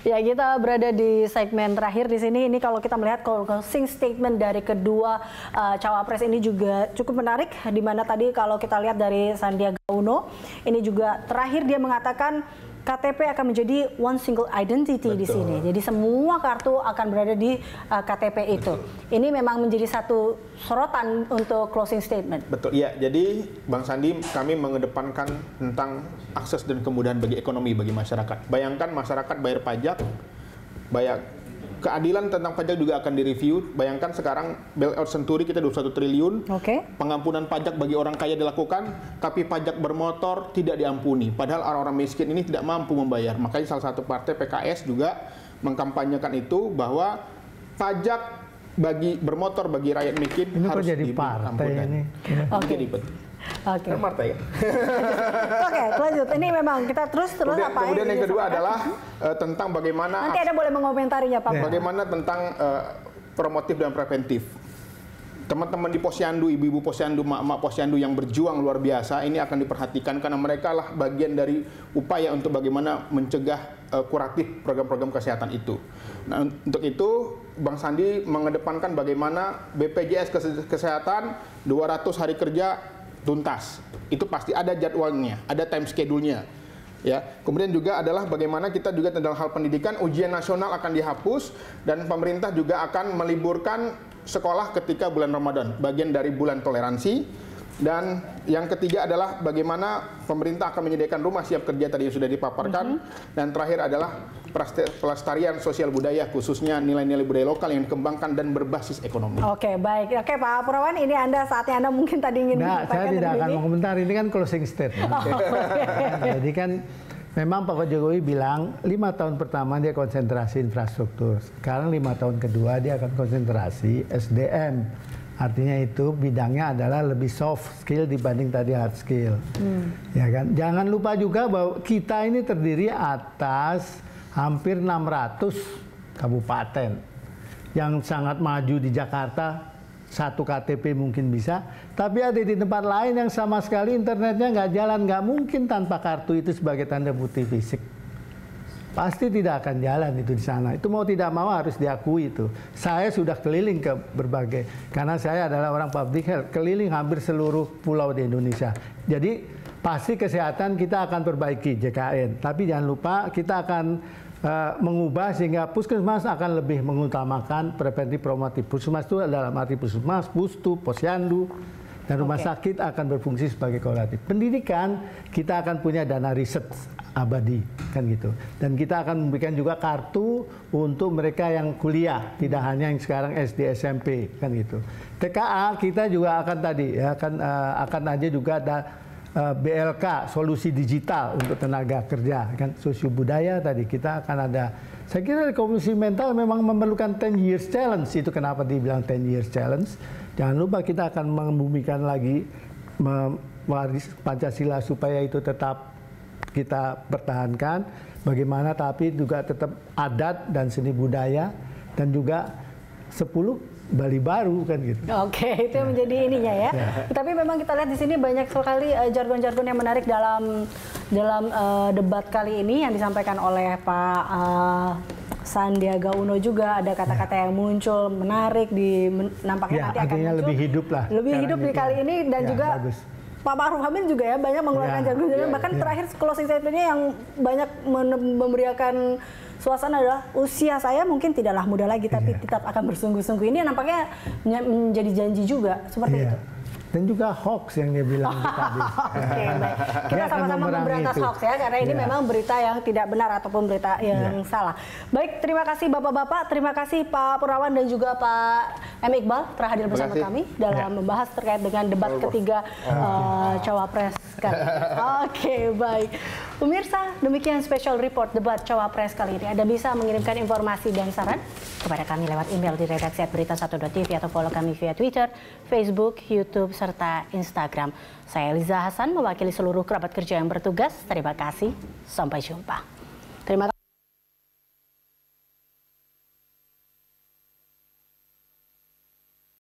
Ya, kita berada di segmen terakhir di sini. Ini kalau kita melihat closing statement dari kedua cawapres ini juga cukup menarik. Di mana tadi kalau kita lihat dari Sandiaga Uno, ini juga terakhir dia mengatakan KTP akan menjadi one single identity. Betul. Di sini. Jadi semua kartu akan berada di KTP itu. Betul. Ini memang menjadi satu sorotan untuk closing statement. Betul. Ya, jadi Bang Sandi, kami mengedepankan tentang akses dan kemudahan bagi ekonomi bagi masyarakat. Bayangkan masyarakat bayar pajak, keadilan tentang pajak juga akan direview. Bayangkan sekarang bailout Senturi kita 21 triliun. Okay. Pengampunan pajak bagi orang kaya dilakukan, tapi pajak bermotor tidak diampuni. Padahal orang-orang miskin ini tidak mampu membayar. Makanya salah satu partai PKS juga mengkampanyekan itu bahwa pajak bagi bermotor bagi rakyat miskin ini harus jadi partai ini. Oke. Oke. Partai ya. Oke, lanjut. Ini memang kita terus apa? Kemudian yang kedua adalah tentang bagaimana nanti Anda boleh mengomentarinya, Pak. Bagaimana tentang promotif dan preventif. Teman-teman di Posyandu, ibu-ibu Posyandu, mak-mak Posyandu yang berjuang luar biasa, ini akan diperhatikan karena mereka lah bagian dari upaya untuk bagaimana mencegah kuratif program-program kesehatan itu. Nah, untuk itu Bang Sandi mengedepankan bagaimana BPJS Kesehatan 200 hari kerja tuntas. Itu pasti ada jadwalnya, ada time schedule-nya. Ya, kemudian juga adalah bagaimana kita juga tentang hal pendidikan, ujian nasional akan dihapus dan pemerintah juga akan meliburkan sekolah ketika bulan Ramadan, bagian dari bulan toleransi. Dan yang ketiga adalah bagaimana pemerintah akan menyediakan rumah siap kerja tadi yang sudah dipaparkan. Dan terakhir adalah pelestarian sosial budaya, khususnya nilai-nilai budaya lokal yang dikembangkan dan berbasis ekonomi. Oke, baik. Oke, Pak Purnawan, ini saatnya Anda mungkin tadi ingin saya tidak akan mengomentar, ini kan closing statement. Jadi kan memang Pak Jokowi bilang 5 tahun pertama dia konsentrasi infrastruktur. Sekarang 5 tahun kedua dia akan konsentrasi SDM. Artinya itu bidangnya adalah lebih soft skill dibanding tadi hard skill. Ya kan? Jangan lupa juga bahwa kita ini terdiri atas hampir 600 kabupaten. Yang sangat maju di Jakarta, satu KTP mungkin bisa, tapi ada di tempat lain yang sama sekali internetnya nggak jalan, nggak mungkin tanpa kartu itu sebagai tanda bukti fisik. Pasti tidak akan jalan itu di sana. Itu mau tidak mau harus diakui itu. Saya sudah keliling ke berbagai, karena saya adalah orang public health, keliling hampir seluruh pulau di Indonesia. Jadi pasti kesehatan kita akan perbaiki JKN. Tapi jangan lupa kita akan mengubah sehingga puskesmas akan lebih mengutamakan preventif promotif. Puskesmas itu dalam arti puskesmas, pustu, posyandu, dan rumah sakit akan berfungsi sebagai kolatif. Pendidikan kita akan punya dana riset abadi kan gitu, dan kita akan memberikan juga kartu untuk mereka yang kuliah, tidak hanya yang sekarang SD SMP kan gitu. TKA kita juga akan tadi ya akan aja juga ada BLK solusi digital untuk tenaga kerja kan, sosio budaya tadi kita akan ada. Saya kira revolusi mental memang memerlukan 10 years challenge. Itu kenapa dibilang 10 years challenge. Jangan lupa kita akan membumikan lagi mewaris Pancasila supaya itu tetap kita pertahankan. Bagaimana tapi juga tetap adat dan seni budaya dan juga 10 Bali baru kan gitu. Oke, itu menjadi ininya ya. Tapi memang kita lihat di sini banyak sekali jargon-jargon yang menarik dalam debat kali ini yang disampaikan oleh Pak Sandiaga Uno juga. Ada kata-kata yang muncul menarik nampaknya nanti akan muncul. Lebih hidup lah. Lebih hidup di kali ini dan juga bagus. Pak Ma'ruf Amin juga ya banyak mengeluarkan jargon-jargon. Bahkan terakhir closing statement-nya yang banyak memberikan suasana adalah usia saya mungkin tidaklah muda lagi, tapi tetap akan bersungguh-sungguh. Ini nampaknya menjadi janji juga seperti itu. Dan juga hoax yang dia bilang tadi. Oke, baik. Kita sama-sama memberantas hoax ya, karena ini memang berita yang tidak benar ataupun berita yang salah. Baik, terima kasih Bapak-Bapak, terima kasih Pak Purnawan dan juga Pak M. Iqbal telah hadir bersama kami dalam membahas terkait dengan debat ketiga Cawapres kali ini. Oke, baik. Pemirsa, demikian special report debat Cawapres kali ini. Anda bisa mengirimkan informasi dan saran kepada kami lewat email di redaksi@berita1.tv atau follow kami via Twitter, Facebook, YouTube, serta Instagram. Saya Eliza Hasan mewakili seluruh kerabat kerja yang bertugas. Terima kasih. Sampai jumpa.